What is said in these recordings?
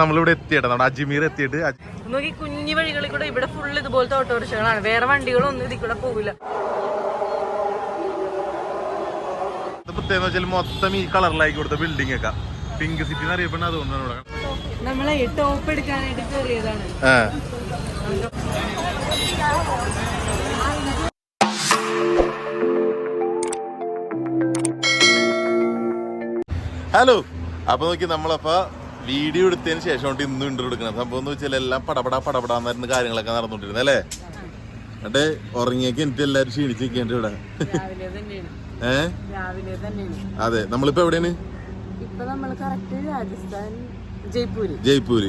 നമ്മളിവിടെ എത്തിയിട്ട് നമ്മുടെ അജ്മീർ എത്തിയിട്ട് നോക്കി കുഞ്ഞു വഴികളിൽ കൂടെ ഇവിടെ ഫുൾ ഇതുപോലത്തെ ഓട്ടോറിക്ഷകളാണ്. വേറെ വണ്ടികളൊന്നും ഇതിൽ കൂടെ പോകില്ല. പ്രത്യേകം വെച്ചാൽ മൊത്തം ഈ കളറിലാക്കി കൊടുത്ത ബിൽഡിംഗ് ഒക്കെ പിങ്ക് സിറ്റി എന്ന് അറിയപ്പെടുന്ന അതുകൊണ്ടാണ്. നമ്മളെ ടോപ്പ് എടുക്കാനായിട്ട് കയറിയതാണ്. ഹലോ, അപ്പൊ നോക്കി നമ്മളപ്പോ വീഡിയോ എടുത്തതിന് ശേഷം ഇന്നും ഇന്റർവ്യൂ എടുക്കണം. സംഭവം എന്ന് വെച്ചാൽ എല്ലാം പടപടാന്നായിരുന്നു കാര്യങ്ങളൊക്കെ നടന്നുകൊണ്ടിരുന്നത് അല്ലേ. എന്നിട്ട് ഉറങ്ങിയൊക്കെ എനിക്ക് എല്ലാരും ക്ഷീണിച്ചിരിക്കേണ്ട ഇവിടെ. അതെ, നമ്മളിപ്പോ എവിടെയാണ്? ജയ്പൂര്.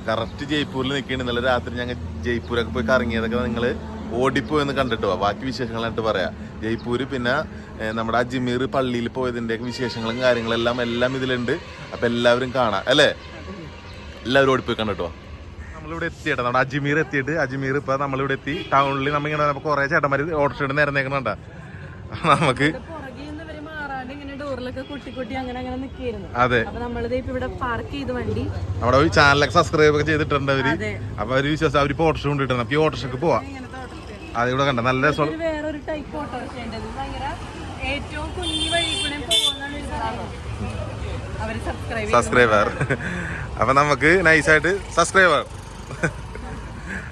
കറക്റ്റ് ജയ്പൂരിൽ നിൽക്കുകയാണ്. ഇന്നലെ രാത്രി ഞങ്ങൾ ജയ്പൂരൊക്കെ പോയി കറങ്ങിയതൊക്കെ നിങ്ങള് ഓടിപ്പോയെന്ന് കണ്ടിട്ട് പോവാ. ബാക്കി വിശേഷങ്ങളായിട്ട് പറയാം. ജയ്പൂര് പിന്നെ നമ്മുടെ അജ്മീർ പള്ളിയിൽ പോയതിന്റെ വിശേഷങ്ങളും കാര്യങ്ങളെല്ലാം ഇതിലുണ്ട്. അപ്പൊ എല്ലാവരും കാണാം അല്ലേ. എല്ലാവരും ഓടിപ്പോയി കണ്ടിട്ടോ. നമ്മളിവിടെ എത്തിയിട്ട് നമ്മുടെ അജ്മീർ എത്തിയിട്ട് അജ്മീർ ഇപ്പൊ നമ്മളിവിടെ എത്തി. ടൗണിൽ നമ്മിങ്ങനെ കുറെ ചേട്ടന്മാര് ഓട്ടോ നേരന്നേക്കണണ്ട. നമുക്ക് അതെ, നമ്മുടെ ചാനലൊക്കെ സബ്സ്ക്രൈബ് ഒക്കെ ചെയ്തിട്ടുണ്ട് അവര്. അപ്പൊ അവര് വിശ്വാസം അവര് ഇപ്പൊ ഓട്ടോ കൊണ്ടിട്ടുണ്ട്. നമുക്ക് ഈ ഓട്ടോഷക്ക് പോവാം. അതിവിടെ കണ്ട നല്ല രസം. സബ്സ്ക്രൈബർ. അപ്പൊ നമുക്ക് നൈസായിട്ട് സബ്സ്ക്രൈബർ.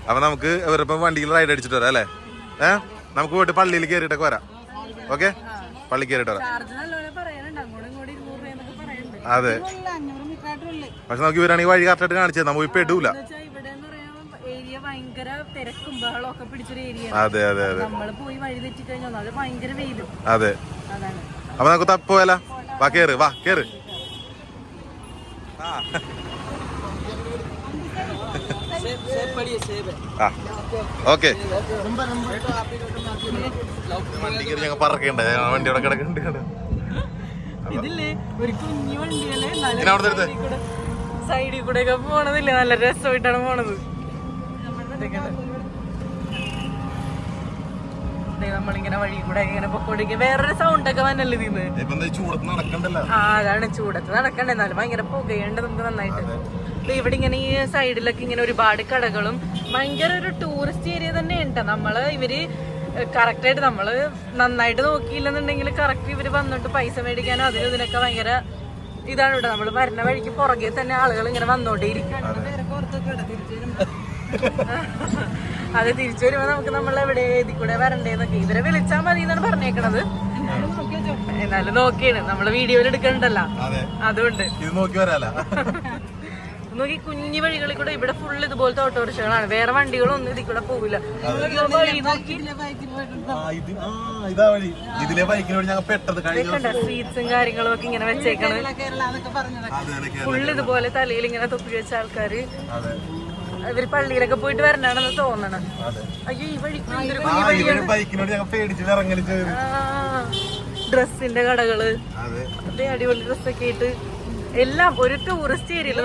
അപ്പൊ നമുക്ക് ഇവരിപ്പം വണ്ടിയിൽ റൈഡ് അടിച്ചിട്ട് വരാം അല്ലേ. നമുക്ക് പോയിട്ട് പള്ളിയിൽ കയറിയിട്ടൊക്കെ വരാം. ഓക്കെ, പള്ളി കയറിയിട്ട് വരാം. അതെ, പക്ഷെ നമുക്ക് ഇവരാണെങ്കിൽ വഴി കറക്റ്റായിട്ട് കാണിച്ചത് നമുക്ക് ഇപ്പൊ ഇടൂല. അതെ അതെ അതെ അതെ. അപ്പൊ നമുക്ക് തപ്പോയല്ല. വാ കേറ്, വാ കേറ്. ഓക്കെ, വണ്ടി കയറി ഞങ്ങൾ പറക്കണ്ട. വണ്ടി അവിടെ കിടക്കുന്നുണ്ട്. സൈഡിൽ കൂടെ ഒക്കെ പോണതില്ല, നല്ല രസമായിട്ടാണ് പോണത്. നമ്മളിങ്ങനെ വഴി കൂടെ ഇങ്ങനെ പൊക്കോടിക്കുക. വേറൊരു സൗണ്ട് ഒക്കെ വന്നല്ലേ ഇതിന്ന്. അതാണ് ചൂടത്ത് നടക്കണ്ടേ. എന്നാലും ഭയങ്കര പുകയുണ്ട് നമുക്ക് നന്നായിട്ട്. ഇവിടെ ഇങ്ങനെ ഈ സൈഡിലൊക്കെ ഇങ്ങനെ ഒരുപാട് കടകളും ഭയങ്കര ഒരു ടൂറിസ്റ്റ് ഏരിയ തന്നെ ഉണ്ട്. ഇവര് കറക്റ്റായിട്ട് നമ്മള് നന്നായിട്ട് നോക്കിയില്ലെന്നുണ്ടെങ്കിൽ കറക്റ്റ് ഇവര് വന്നിട്ട് പൈസ മേടിക്കാനോ അതിനും ഇതിനൊക്കെ ഭയങ്കര ഇതാണ് ഇവിടെ. നമ്മള് വരുന്ന വഴിക്ക് പുറകെ തന്നെ ആളുകൾ ഇങ്ങനെ വന്നോണ്ടേയിരിക്കും. അത് തിരിച്ചു വരുമ്പോ നമുക്ക് നമ്മൾ എവിടെ ഇതിൽ കൂടെ വരണ്ടേന്നൊക്കെ ഇവരെ വിളിച്ചാൽ മതി എന്നാണ് പറഞ്ഞേക്കണത്. എന്നാലും നോക്കിയാണ് നമ്മള് വീഡിയോയിൽ എടുക്കണ്ടല്ലോ, അതുകൊണ്ട് നോക്കി കുഞ്ഞു വഴികളിൽ കൂടെ ഇവിടെ ഫുൾ ഇതുപോലത്തെ ഓട്ടോറിക്ഷകളാണ്. വേറെ വണ്ടികളൊന്നും ഇതിൽ കൂടെ പോകില്ല. സ്വീറ്റ്സും കാര്യങ്ങളും ഒക്കെ ഇങ്ങനെ വെച്ചേക്കണ്. ഫുൾ ഇതുപോലെ തലയിൽ ഇങ്ങനെ തൊപ്പി വെച്ച ആൾക്കാര് ഇവര് പള്ളിയിലൊക്കെ പോയിട്ട് വരണാണെന്ന് തോന്നണം. അയ്യോ, ഈ വഴി ഡ്രസ്സിന്റെ കടകള്, അതേ അടിപൊളി ഡ്രസ്സൊക്കെ ആയിട്ട് എല്ലാം ഒരു ടൂറിസ്റ്റ് ഏരിയയില്.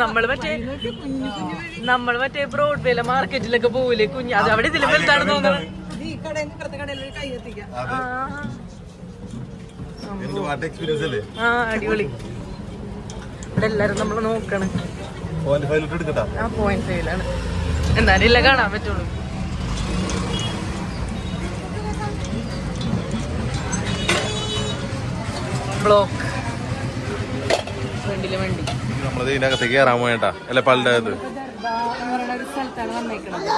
നമ്മൾ മറ്റേ ബ്രോഡ്വേയിലെ മാർക്കറ്റിലൊക്കെ പോവില്ലേ കുഞ്ഞ്, അത് അവിടെ ഇതിലും വലുതാണ് തോന്നുന്നത്. അടിപൊളി. ഇവിടെ എല്ലാരും നമ്മള് നോക്കണം. പോയിന്റ് ഫൈവിലാണ്, എന്നാലും ഇല്ല കാണാൻ പറ്റുള്ളൂ. ബ്ലോക്ക് വണ്ടിയിലെ വണ്ടി നമ്മളത് ഇതിനകത്തേക്ക് കയറാൻ പോയിട്ടാ അല്ലെ. പള്ളിയുടെ അകത്ത് സ്ഥലത്താണ് വന്നേക്കണത്.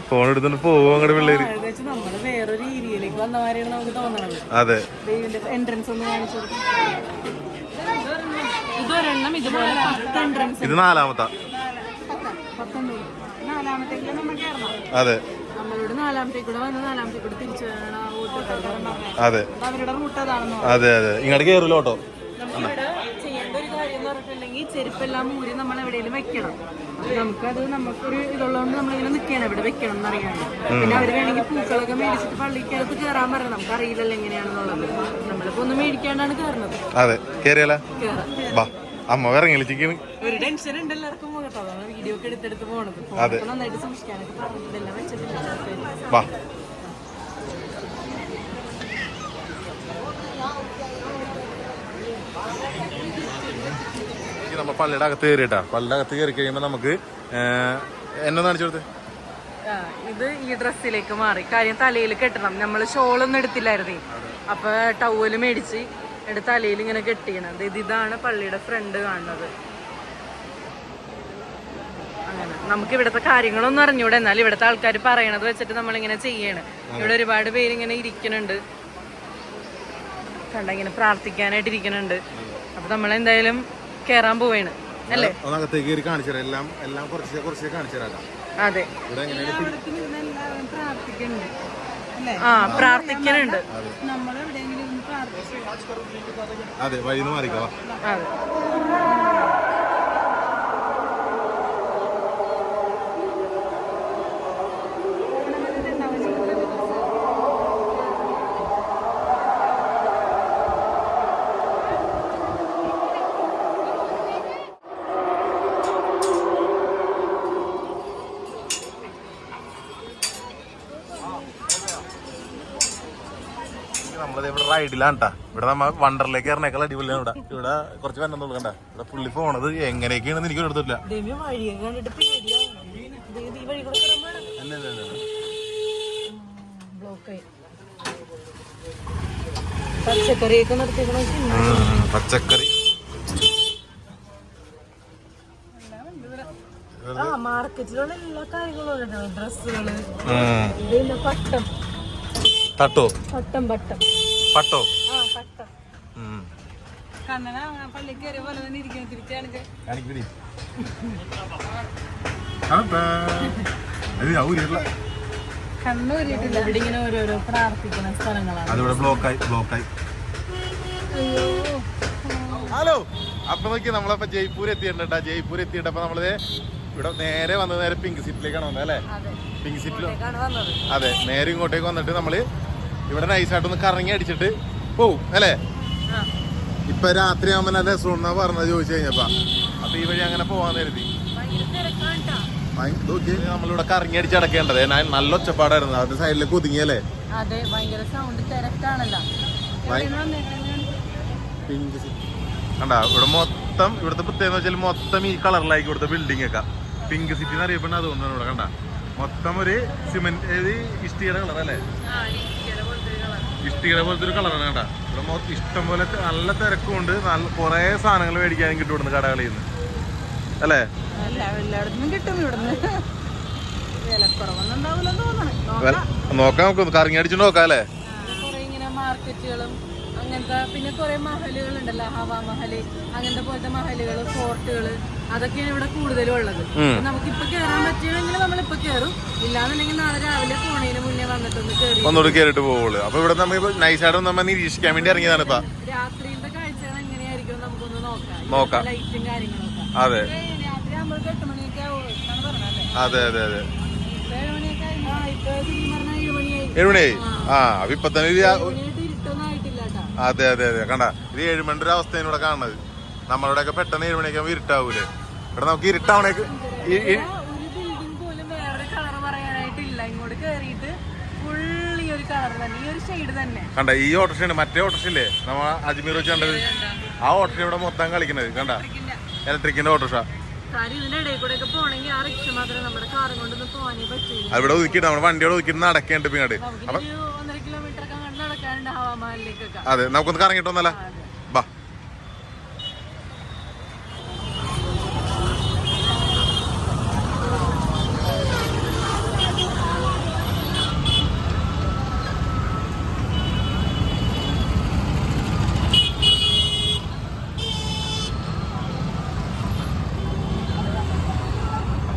ഫോൺ എടുത്തോണ്ട് പോവും അങ്ങോട്ട് പിള്ളേര്. നമ്മള് വേറൊരു ഏരിയയിലേക്ക് വന്ന മാതിരിയാണ് നമുക്ക് തോന്നണത്. അതെ, എൻട്രൻസ് ഒന്ന് കാണിച്ചു കൊടുക്കും. ഇതൊരെണ്ണം ഇതുപോലെ 10 എൻട്രൻസ്. ഇത് നാലാമത്തെ. നാലാമത്തേക്ക് നമ്മൾ കയറണം. അതെ, നമ്മളോട് നാലാമത്തേക്കൂടെ വന്ന് നാലാമത്തേക്കൂടെ തിരിച്ചു വേണം. അതെ, അവരുടെ റൂട്ട് അതാണെന്നോ. അതെ അതെ, ഇങ്ങോട്ട് കയറൂല ഓട്ടോ. നമ്മളിവിടെ ചെയ്യേണ്ട ഒരു കാര്യം എന്ന് പറഞ്ഞിട്ടുണ്ടെങ്കിൽ ചെരുപ്പെല്ലാം മൂരി നമ്മൾ എവിടെയെങ്കിലും വെക്കണം. നമുക്കൊരു ഇതുള്ളതുകൊണ്ട് നമ്മളിങ്ങനെ നിൽക്കണം എവിടെ വെക്കണം എന്നറിയാണ്ട്. പിന്നെ അവര് വേണമെങ്കിൽ പൂക്കളൊക്കെ മേടിച്ചിട്ട് പള്ളിക്കകത്ത് കയറാൻ പറഞ്ഞത് നമുക്ക് അറിയില്ലല്ലോ എങ്ങനെയാണെന്നുള്ളത്. നമ്മളിപ്പോ ഒന്നും മേടിക്കാണ്ടാണ് കയറുന്നത്. അതെ, കേറിയാലോ. അമ്മ ഇറങ്ങി ഒരു ടെൻഷൻ ഉണ്ട് എല്ലാവർക്കും. കേട്ടോ, വീഡിയോ ഒക്കെ എടുത്തെടുത്ത് പോണത് നന്നായിട്ട് സൂക്ഷിക്കാനൊക്കെ പറഞ്ഞിട്ടെല്ലാം വെച്ചിട്ട്. നമ്മ പള്ളിയുടെ അകത്ത് കയറിയിട്ടാ. പള്ളിയുടെ അകത്ത് കയറി കഴിയുമ്പോ നമുക്ക് എന്നെ കാണിച്ചു കൊടുത്തേ. ഇത് ഈ ഡ്രസ്സിലേക്ക് മാറി. കാര്യം തലയിൽ കെട്ടണം. നമ്മള് ഷോളൊന്നും എടുത്തില്ലായിരുന്നേ. അപ്പൊ ടവല് മേടിച്ച് എടുത്ത് തലയിൽ ഇങ്ങനെ കെട്ടിയണത്. ഇതാണ് പള്ളിയുടെ ഫ്രണ്ട് കാണുന്നത്. അങ്ങനെ നമുക്ക് ഇവിടുത്തെ കാര്യങ്ങളൊന്നും അറിഞ്ഞൂടെ. എന്നാലും ഇവിടുത്തെ ആൾക്കാർ പറയണത് വെച്ചിട്ട് നമ്മളിങ്ങനെ ചെയ്യണ്. ഇവിടെ ഒരുപാട് പേര് ഇങ്ങനെ ഇരിക്കണുണ്ട്. കണ്ട ഇങ്ങനെ പ്രാർത്ഥിക്കാനായിട്ട് ഇരിക്കണുണ്ട്. അപ്പൊ നമ്മളെന്തായാലും കേറാൻ പോവാണ് അല്ലേ? അതെ, പ്രാർത്ഥിക്കുന്നുണ്ട്. അതെ, വഴിന്ന് മാറിക്കോ. അതെ, നമ്മളിത് ഇവിടെ റൈഡിലാണ് കേട്ടാ. ഇവിടെ നമ്മ വണ്ടറിലേക്ക് ഇറങ്ങിയേക്കാൾ അടിപൊളിയാണ്. ഇവിടെ കുറച്ച് വന്നെന്നുള്ളൂ. കണ്ട ഇവിടെ പുള്ളി പോണത് എങ്ങനെയൊക്കെയാണെന്ന് എനിക്ക് എടുത്തില്ല. പച്ചക്കറി മാർക്കറ്റിലുള്ള എല്ലാ കാര്യങ്ങളും ഡ്രസ്സുകള്, പട്ടം, തട്ടോ പട്ടം പട്ടം പട്ടോ പട്ടം. കണ്ണന പള്ളി കയറിയ പോലെ തന്നെ ഇരിക്കണം. തിരിച്ചാണെങ്കിൽ കണ്ണൂരിട്ടില്ല. ഇവിടെ ഇങ്ങനെ ഓരോരോ പ്രാർത്ഥിക്കുന്ന സ്ഥലങ്ങളാണ്. അതിവിടെ ബ്ലോക്കായി. ഹലോ, അപ്പൊ നോക്കി നമ്മളപ്പോ ജയ്പൂർ എത്തിയിട്ടുണ്ട്. ജയ്പൂർ എത്തിയിട്ടപ്പോ നമ്മള് ഇവിടെ നേരെ വന്നത് നേരെ പിങ്ക് സിറ്റിലേക്കാണ് വന്നത് അല്ലേ? പിങ്ക് സിറ്റിൽ. അതെ, നേരെ ഇങ്ങോട്ടേക്ക് വന്നിട്ട് നമ്മള് ഇവിടെ നൈസായിട്ടൊന്ന് കറങ്ങി അടിച്ചിട്ട് പോവും അല്ലേ? ഇപ്പൊ രാത്രി ആവുമ്പോ നല്ല രസമെന്നാ പറഞ്ഞത് ചോദിച്ചു കഴിഞ്ഞപ്പാ. അപ്പൊ ഈ വഴി അങ്ങനെ പോവാൻ കരുതി. നമ്മളിവിടെ കറങ്ങി അടിച്ച് അടക്കേണ്ടത്. നല്ല ഒച്ചപ്പാടായിരുന്നു. അതിന്റെ സൈഡിലേക്ക് ഒതുങ്ങിയല്ലേ? പിങ്ക് സിറ്റി കണ്ടാ. ഇവിടെ മൊത്തം ഇവിടുത്തെ പ്രത്യേകത വെച്ചാൽ മൊത്തം ഈ കളറിലാക്കി ഇവിടുത്തെ ബിൽഡിംഗ് ഒക്കെ പിങ്ക് സിറ്റി എന്ന് അറിയപ്പെടുന്നത് അതുകൊണ്ടാണ്. ഇവിടെ കണ്ട മൊത്തം ഒരു സിമെന്റ് ഇഷ്ടിയുടെ കളർ അല്ലേ? ഇഷ്ടിയുടെ പോലത്തെ ഒരു കളറാണ് കേട്ടാ. ഇവിടെ മൊത്തം ഇഷ്ടം പോലെ നല്ല തിരക്കുണ്ട്. നല്ല കുറെ സാധനങ്ങൾ മേടിക്കാനും കിട്ടും ഇവിടുന്ന് കടകളിൽ നിന്ന് അല്ലേ? നോക്കാം, നമുക്ക് കറങ്ങി അടിച്ചിട്ട് നോക്കാം അല്ലേ? മാർക്കറ്റുകളും അങ്ങനത്തെ പിന്നെ കുറെ മഹലുകൾ ഉണ്ടല്ലോ, ഹവാ മഹല് അങ്ങനത്തെ പോലത്തെ മഹലുകള്, ഫോർട്ടുകള്, അതൊക്കെയാണ് ഇവിടെ കൂടുതലും ഉള്ളത്. നമുക്കിപ്പൊ കേറാൻ പറ്റുകയാണെങ്കിൽ നമ്മളിപ്പൊ കേറും. ഇല്ലാന്നുണ്ടെങ്കിൽ നാളെ രാവിലെ പോണേന് മുന്നേ ഒന്നുകൂടി കേറിട്ട് പോവുള്ളൂ. അപ്പൊ ഇവിടെ നമുക്ക് നൈസായിട്ട് നമ്മൾ നിരീക്ഷിക്കാൻ വേണ്ടി ഇറങ്ങിയതാണ്. ഇപ്പൊ രാത്രിയിലത്തെ കാഴ്ചകൾ എങ്ങനെയായിരിക്കും നമുക്കൊന്ന് നോക്കാം. ലൈറ്റും കാര്യങ്ങളൊക്കെ. അതെ രാത്രി ആകുമ്പോൾ 8 മണിയൊക്കെ പറഞ്ഞല്ലേ? അതെ അതെ അതെ, 7 മണിയൊക്കെ 7 മണിയായി. ആ, അപ്പൊ ഇപ്പൊ തന്നെ അതെ അതെ അതെ കണ്ട. ഇത് 7 മണിയുടെ ഒരു അവസ്ഥയാണ് ഇവിടെ കാണുന്നത്. നമ്മളുടെ ഒക്കെ പെട്ടെന്ന് 7 മണിയൊക്കെ ഇരുട്ടാവൂലേ? ഇവിടെ നമുക്ക് ഇരുട്ടാവണേക്ക് കണ്ട. ഈ ഓട്ടോറിക്ഷയാണ് മറ്റേ ഓട്ടോറിക്ഷയില്ലേ നമ്മ അജ്മീർ വെച്ച് കണ്ടത്? ആ ഓട്ടോറിക്ഷ ഇവിടെ മൊത്തം കളിക്കുന്നത് കണ്ട. ഇലക്ട്രിക്കിന്റെ ഓട്ടോറിക്ഷ അവിടെ ഒതുക്കിട്ട് നമ്മുടെ വണ്ടിയോട് ഒതുക്കിട്ട് നടക്കേണ്ട പിന്നീട്. അപ്പൊ അതെ, നമുക്കൊന്ന് കറങ്ങിട്ട് വന്നല്ല ബാ.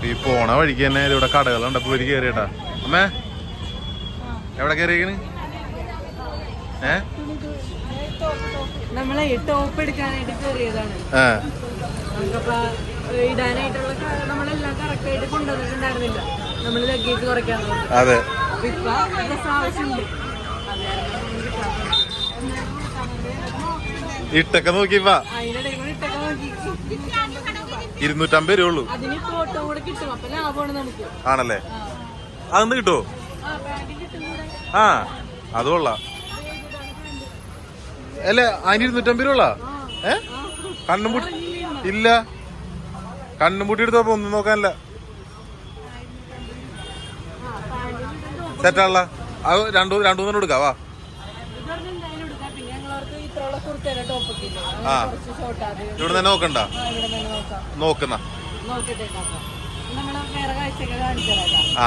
ഈ പോണ വഴിക്ക് തന്നെ ഇവിടെ കടകളുണ്ട്. അപ്പൊ ഒരു കയറിയട്ടാ. അമ്മേ എവിടെ കയറിയേക്കണ്? നമ്മളെ ടോപ്പ് എടുക്കാനായിട്ട് കയറിയതാണ്. ഇടാനായിട്ടുള്ള നമ്മളെല്ലാം കറക്റ്റ് ആയിട്ട് കൊണ്ടുവന്നിട്ടുണ്ടായിരുന്നില്ല. നമ്മൾ ലഗേജ് കുറയ്ക്കാൻ. അതെ, ആവശ്യമുണ്ട്. ഇട്ടൊക്കെ നോക്കിപ്പാ അതിനിടയിൽ ഇട്ടൊക്കെ നോക്കി 250 രൂപ ഉള്ളൂ. അതിന് ഫോട്ടോ കൂടെ കിട്ടും. അപ്പൊ ലാഭമാണ് നമുക്ക്. ആണല്ലേ? അതൊന്ന് കിട്ടുമോ? ആ, അത് കൊള്ളാം അല്ലേ? അതിന് 250 രൂപ. കണ്ണും പൂട്ടി ഇല്ല, കണ്ണും പൂട്ടി എടുത്തപ്പോ ഒന്നും നോക്കാനില്ല. സെറ്റാണല്ല, അത് രണ്ടു എടുക്കാം. വാ ആ ഇവിടെ തന്നെ നോക്കണ്ട, നോക്കുന്ന ആ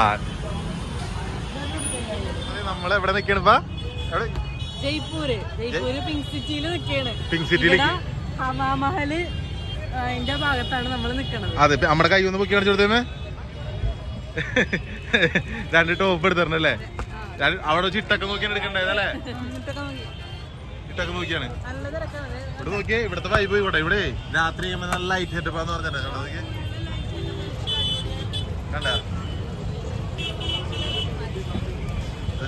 നമ്മളെവിടെ നിക്കണിപ്പാ? ജയ്പൂര് പിങ്ക് സിറ്റിയിൽ നിൽക്കുകയാണ്. പിങ്ക് സിറ്റിയിൽ ഹവാമഹല് അതിന്റെ ഭാഗത്താണ് നമ്മൾ നിക്കണത്. അതെ, നമ്മുടെ കൈ ഒന്ന് പൊക്കി കാണിച്ചു കൊടുത്തേ. 2 ടോപ്പ് എടുത്തരണല്ലേ? അവിടെ വെച്ച് ഇട്ടൊക്കെ നോക്കിയാണ് എടുക്കണ്ടല്ലേ? ഇട്ടൊക്കെ നോക്കിയാണ്. ഇവിടെ നോക്കിയേ, ഇവിടത്തെ വൈബ് ഇവിടെ രാത്രി ചെയ്യുമ്പോ നല്ല ലൈറ്റ് സെറ്റപ്പാന്ന് പറഞ്ഞിട്ട് കണ്ട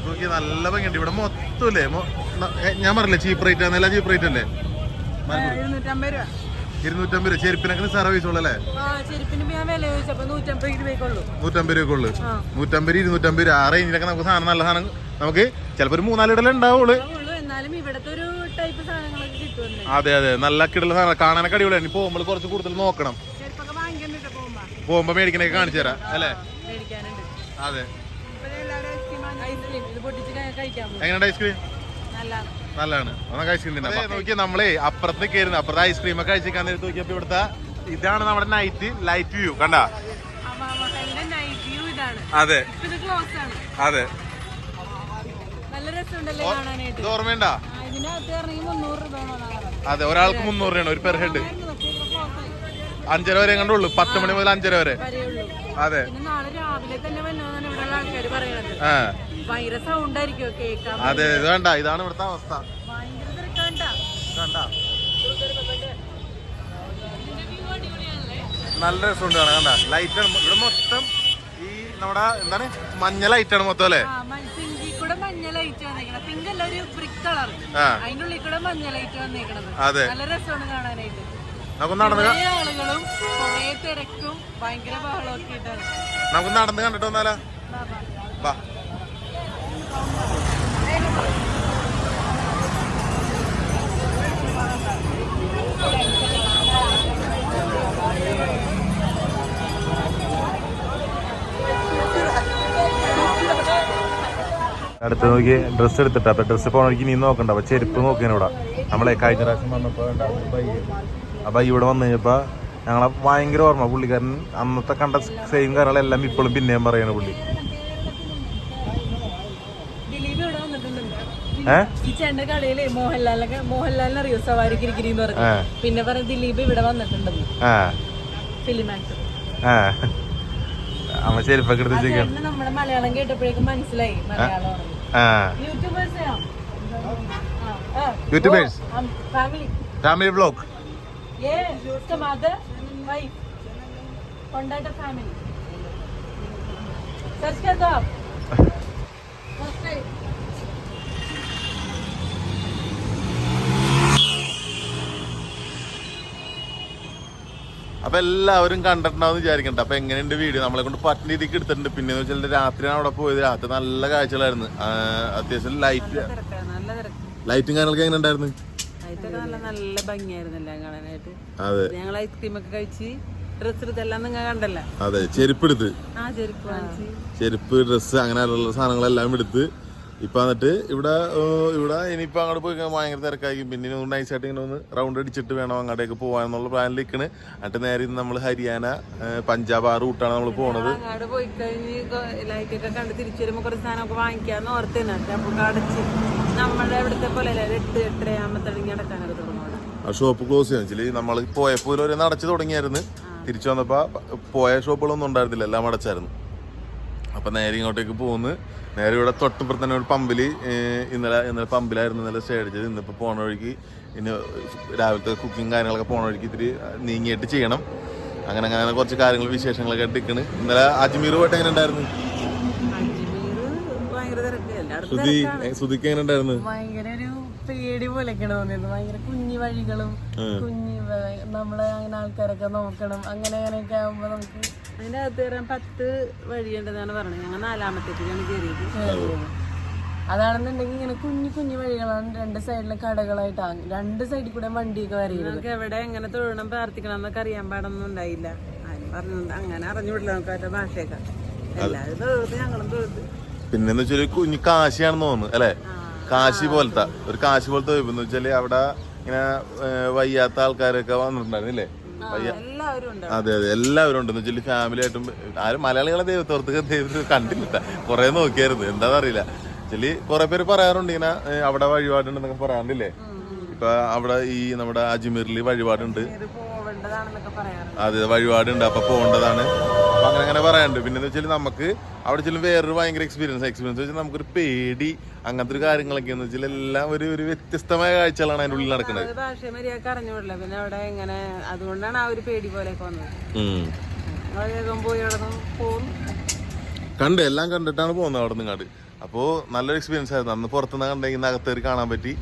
നോക്കി നല്ല ഭംഗിയുണ്ട്. ഇവിടെ മൊത്തല്ലേ, ഞാൻ പറഞ്ഞില്ലേ ചീപ്പ് റേറ്റ് ആണ്, എല്ലാം ചീപ്പ് റേറ്റ് അല്ലേ? 250 രൂപ. ചെരുപ്പിനൊക്കെ സർവീസ് ഉള്ളല്ലേ? 150 രൂപക്കുള്ളു. 150, 250 രൂപ. ആ റേഞ്ചിലൊക്കെ നമുക്ക് സാധനം, നല്ല സാധനം നമുക്ക് ചിലപ്പോ ഒരു 4-4 ഇടലേ ഉണ്ടാവുള്ളൂ. അതെ അതെ, നല്ല കിടല സാധനം, കാണാനൊക്കെ അടിപൊളിയാണ്. ഇനി പോകുമ്പോൾ കുറച്ച് കൂടുതൽ നോക്കണം, പോകുമ്പോ മേടിക്കണൊക്കെ കാണിച്ചു തരാം അല്ലേ? അതെ. എങ്ങനെയുണ്ട് ഐസ്ക്രീം? നല്ലതാണ്. നമുക്ക് ഐസ്ക്രീം തന്നെ നോക്കിയാൽ നമ്മളെ അപ്പുറത്ത് കയറുന്നത്, അപ്പുറത്തെ ഐസ്ക്രീം ഒക്കെ കഴിച്ചിരിക്കാൻ നേരത്ത് നോക്കിയപ്പോ ഇവിടുത്തെ ഇതാണ് നമ്മുടെ നൈറ്റ് ലൈറ്റ് വ്യൂ. കണ്ട? അതെ അതെ, ഇത് ഓർമ്മയുണ്ടാ? അതെ, ഒരാൾക്ക് 300 രൂപയാണ് ഒരു പെർ ഹെഡ്. 5:30 വരെ കണ്ടുള്ളൂ, 10 മണി മുതൽ 5:30 വരെ. അതെ. അതെ, ഇത് കണ്ട, ഇതാണ് ഇവിടുത്തെ അവസ്ഥ. നല്ല രസമുണ്ട് കാണാൻ. കണ്ട, ലൈറ്റാണ് ഇവിടെ മൊത്തം. ഈ നമ്മുടെ എന്താണ് മഞ്ഞ ലൈറ്റാണ് മൊത്തം അല്ലേ? അതെ, നമുക്ക് നടന്ന് കണ്ടിട്ട് വന്നാലോ? വാ. അടുത്ത് നോക്കി ഡ്രസ്സ് എടുത്തിട്ട്, അപ്പൊ ഡ്രസ്സ് പോകണമെങ്കിൽ നീ നോക്കണ്ട. അപ്പൊ ചെരുപ്പ് നോക്കിയാണ് ഇവിടെ. നമ്മളെ കഴിഞ്ഞ പ്രാവശ്യം വന്നപ്പോ അപ്പൊ ഇവിടെ വന്നു കഴിഞ്ഞപ്പോ ഞങ്ങളെ ഭയങ്കര ഓർമ്മ. പുള്ളിക്കാരൻ അന്നത്തെ കണ്ട സെയിം കാര്യങ്ങളെല്ലാം ഇപ്പോഴും പിന്നെയും പറയാണ് പുള്ളി. പിന്നെ പറഞ്ഞ ദിലീപ് ഇവിടെ വന്നിട്ടുണ്ടെന്ന്. അമ്മ ചെരുപ്പൊക്കെ എടുത്ത് നമ്മുടെ മലയാളം കേട്ടപ്പോഴേക്കും മനസ്സിലായി Malayalam. YouTubers, family vlog. Search कर दो आप. അപ്പൊ എല്ലാവരും കണ്ടിട്ടുണ്ടാവും വിചാരിക്കണ്ട. അപ്പൊ എങ്ങനെയുണ്ട് വീഡിയോ? നമ്മളെ കൊണ്ട് പറ്റുന്ന രീതിക്ക് എടുത്തിട്ടുണ്ട്. പിന്നെ വെച്ചാൽ രാത്രിയാണ് അവിടെ പോയത്. രാത്രി നല്ല കാഴ്ചകളായിരുന്നു. അത്യാവശ്യം ലൈറ്റും കാര്യങ്ങളൊക്കെ എങ്ങനെ ഉണ്ടായിരുന്നു? നല്ല ഭംഗിയായിരുന്നല്ലേ കാണാനായിട്ട്. അതെ, ഞങ്ങൾ ഐസ്ക്രീം ഒക്കെ കഴിച്ച് ഡ്രസ് എടുത്തെല്ലാം നിങ്ങൾ കണ്ടല്ലോ. അതെ, ചെരുപ്പ് എടുത്ത്, ചെരുപ്പ്, ഡ്രസ്സ്, അങ്ങനെയുള്ള സാധനങ്ങളെല്ലാം എടുത്ത് ഇപ്പൊ എന്നിട്ട് ഇവിടെ ഇനിയിപ്പോ അങ്ങോട്ട് പോയി ഭയങ്കര തിരക്കായിരിക്കും. പിന്നെ ഒന്ന് നൈസായിട്ട് ഇങ്ങനെ ഒന്ന് റൗണ്ട് അടിച്ചിട്ട് വേണം അങ്ങോട്ടേക്ക് പോകാന്നുള്ള പ്ലാനിൽ നിൽക്കണ്. എന്നിട്ട് നേരെ നമ്മൾ ഹരിയാന, പഞ്ചാബ് ആ റൂട്ടാണ് നമ്മൾ പോണത്. അങ്ങോട്ട് പോയി കഴിഞ്ഞ് ലൈറ്റൊക്കെ കണ്ട് തിരിച്ചു വരുമ്പോ കുറച്ച് സാധനമൊക്കെ വാങ്ങിക്കാന്ന് ഓർത്തേനെ. അപ്പൊ അടച്ച് നമ്മുടെ ഇവിടുത്തെ പോലെ 8-8:30 ആകുമ്പോഴത്തേക്ക് അടക്കാനൊക്കെ തുടങ്ങും. ആ ഷോപ്പ് ക്ലോസ് ചെയ്യാൻ നമ്മൾ പോയപ്പോൾ ഒരു അടച്ചു തുടങ്ങിയായിരുന്നു. തിരിച്ചു വന്നപ്പോ പോയ ഷോപ്പുകളൊന്നും ഉണ്ടായിരുന്നില്ല, എല്ലാം അടച്ചായിരുന്നു. അപ്പൊ നേരെ ഇങ്ങോട്ടേക്ക് പോകുന്നു. നേരെ ഇവിടെ തൊട്ടിപ്പുറത്ത് തന്നെ ഒരു പമ്പിൽ ഇന്നലെ പമ്പിലായിരുന്നു ഇന്നലെ സ്റ്റേ അടിച്ചത്. ഇന്നിപ്പോൾ പോണ വഴിക്ക് ഇനി രാവിലത്തെ കുക്കിങ് കാര്യങ്ങളൊക്കെ പോണ വഴിക്ക് ഇത്തിരി നീങ്ങിയിട്ട് ചെയ്യണം. അങ്ങനെ കുറച്ച് കാര്യങ്ങൾ വിശേഷങ്ങളൊക്കെ എടുക്കണ്. ഇന്നലെ അജ്മീർ പോയിട്ട് എങ്ങനെ ഉണ്ടായിരുന്നു? ശ്രുതിക്ക് എങ്ങനെ ഉണ്ടായിരുന്നു? ഭയങ്കര ഒരു പേടി പോലെയൊക്കെയാണ് തോന്നിയത്. ഭയങ്കര കുഞ്ഞു വഴികളും നമ്മളെ അങ്ങനെ ആൾക്കാരൊക്കെ നോക്കണം, അങ്ങനെയൊക്കെ ആകുമ്പോ നമുക്ക് അതിന്റെ അകത്ത് കയറാൻ 10 വഴിയുണ്ടെന്നാണ് പറഞ്ഞത്. ഞങ്ങൾ 4-മത്തേക്കാണ് കയറിയത്. അതാണെന്നുണ്ടെങ്കിൽ ഇങ്ങനെ കുഞ്ഞു കുഞ്ഞു വഴികളാണ്, 2 സൈഡിലെ കടകളായിട്ടാണ്, 2 സൈഡിൽ കൂടെ വണ്ടിയൊക്കെ വരയുന്നത്. എവിടെ എങ്ങനെ തൊഴണം പ്രാർത്ഥിക്കണം എന്നൊക്കെ അറിയാൻ പാടൊന്നും ഉണ്ടായില്ല. ആരും പറഞ്ഞത് അങ്ങനെ അറിഞ്ഞുവിടില്ല നമുക്ക് അവരുടെ ഭാഷയൊക്കെ. എല്ലാവരും തൊഴുത് ഞങ്ങളും തൊഴുത്. പിന്നെന്ന് വെച്ചാൽ കുഞ്ഞു കാശിയാണെന്ന് തോന്നുന്നു അല്ലെ, കാശി പോലത്തെ ഒരു കാശി പോലത്തെ എന്ന് വെച്ചാല് അവിടെ ഇങ്ങനെ വയ്യാത്ത ആൾക്കാരൊക്കെ വന്നിട്ടുണ്ടായിരുന്നില്ലേ? അതെ അതെ, എല്ലാവരും ഉണ്ട്. എന്ന് വെച്ചാൽ ഫാമിലി ആയിട്ടും ആരും മലയാളികളെ ദൈവത്തോർത്ത് കണ്ടില്ല, കുറെ നോക്കിയായിരുന്നു, എന്താണെന്നറിയില്ല. വെച്ചാല് കുറെ പേര് പറയാറുണ്ട് ഇങ്ങനെ അവിടെ വഴിപാടുണ്ടെന്നൊക്കെ പറയാറുണ്ടല്ലേ. ഇപ്പൊ അവിടെ ഈ നമ്മുടെ അജ്മീറിൽ വഴിപാടുണ്ട്, അതെ വഴിപാടുണ്ട്, അപ്പൊ പോകേണ്ടതാണ്, അപ്പൊ അങ്ങനെ പറയാറുണ്ട്. പിന്നെ വെച്ചാൽ നമുക്ക് അവിടെ ചെല്ലും വേറൊരു ഭയങ്കര എക്സ്പീരിയൻസ് വെച്ചാൽ നമുക്കൊരു പേടി അങ്ങനത്തെ ഒരു കാര്യങ്ങളൊക്കെ എന്ന് വെച്ചാൽ എല്ലാം ഒരു വ്യത്യസ്തമായ കാഴ്ചകളാണ് അതിന്റെ ഉള്ളിൽ നടക്കുന്നത്. പിന്നെ അവിടെ എങ്ങനെ അതുകൊണ്ടാണ് ആ ഒരു പേടി പോലെയൊക്കെ വന്നത്. കണ്ട് എല്ലാം കണ്ടിട്ടാണ് പോകുന്നത് അവിടെ നിങ്ങാട്. അപ്പോൾ നല്ലൊരു എക്സ്പീരിയൻസ് ആയിരുന്നു. അന്ന് പുറത്തുനിന്ന് കണ്ടെങ്കിൽ അകത്തേറി കാണാൻ പറ്റി.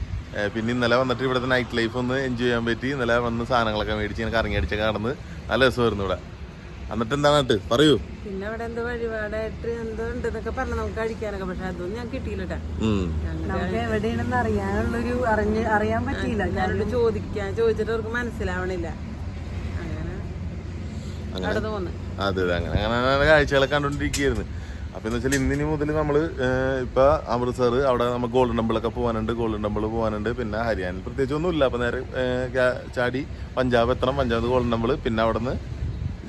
പിന്നെ ഇന്നലെ വന്നിട്ട് ഇവിടുത്തെ നൈറ്റ് ലൈഫ് ഒന്ന് എൻജോയ് ചെയ്യാൻ പറ്റി. ഇന്നലെ വന്ന് സാധനങ്ങളൊക്കെ മേടിച്ച് ഇങ്ങനെ കറങ്ങി അടിച്ചൊക്കെ നടന്ന് നല്ല രസമായിരുന്നു ഇവിടെ. എന്നിട്ട് എന്താണ് പറയൂ. പിന്നെ അവിടെ എന്തോ വഴിപാടായിട്ട് എന്തോ ഉണ്ടെന്നൊക്കെ പറഞ്ഞു നമുക്ക് കഴിക്കാനൊക്കെ, പക്ഷെ അതൊന്നും ഞാൻ കിട്ടിയില്ലട്ടാ. നമുക്ക് എവിടെയാണെന്ന് അറിയാനുള്ളൊരു അറിയാൻ പറ്റിയില്ല. ഞാനോട് ചോദിച്ചിട്ട് അവർക്ക് മനസ്സിലാവണില്ല. അങ്ങനെ അവിടെ തോന്നുന്നു. അതെ അങ്ങനെ കാഴ്ചകളൊക്കെ കണ്ടോണ്ടിരിക്കുകയായിരുന്നു. അപ്പൊ എന്ന് വെച്ചാൽ ഇന്നിനി മുതൽ നമ്മള് ഇപ്പൊ അമൃത്സർ അവിടെ നമുക്ക് ഗോൾഡൻ ടെമ്പിളൊക്കെ പോകാനുണ്ട്. പിന്നെ ഹരിയാനയിൽ പ്രത്യേകിച്ച് ഒന്നുമില്ല. അപ്പൊ നേരെ ചാടി പഞ്ചാബ് എത്തണം, പഞ്ചാബ് ഗോൾഡൻ ടെമ്പിൾ, പിന്നെ അവിടെ നിന്ന്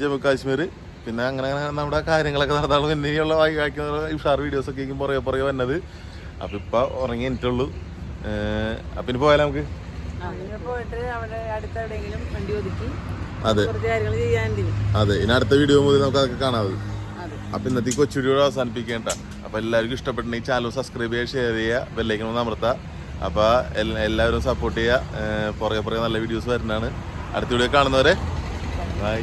ജമ്മു കാശ്മീർ, പിന്നെ അങ്ങനെ നമ്മുടെ കാര്യങ്ങളൊക്കെ നടത്താനുള്ള ഇനിയുള്ള വായിക്കുന്ന ഉഷാർ വീഡിയോസ് ഒക്കെ ആയിരിക്കും പുറകെ വന്നത്. അപ്പൊ ഇപ്പൊ ഉറങ്ങി എനിട്ടുള്ളൂ. അപ്പൊ ഇനി പോയാലോ നമുക്ക്? പോയിട്ട് അവിടെ അടുത്തെവിടെയെങ്കിലും വണ്ടി ഒതുക്കി അതെ അതെ, ഇനി അടുത്ത വീഡിയോ മുതൽ നമുക്ക് അതൊക്കെ കാണാതെ. അപ്പൊ ഇന്നത്തെ കൊച്ചു വീഡിയോ അവസാനിപ്പിക്കേണ്ട. അപ്പൊ എല്ലാവർക്കും ഇഷ്ടപ്പെട്ടുണ്ടെങ്കിൽ ചാനൽ സബ്സ്ക്രൈബ് ചെയ്യുക, ഷെയർ ചെയ്യുക, ബെല്ലൈക്കൺ ഒന്ന് അമർത്തുക. അപ്പൊ എല്ലാവരും സപ്പോർട്ട് ചെയ്യുക. പുറകെ നല്ല വീഡിയോസ് വരുന്നതാണ്. അടുത്ത വീഡിയോ കാണുന്നവരെ ബൈ.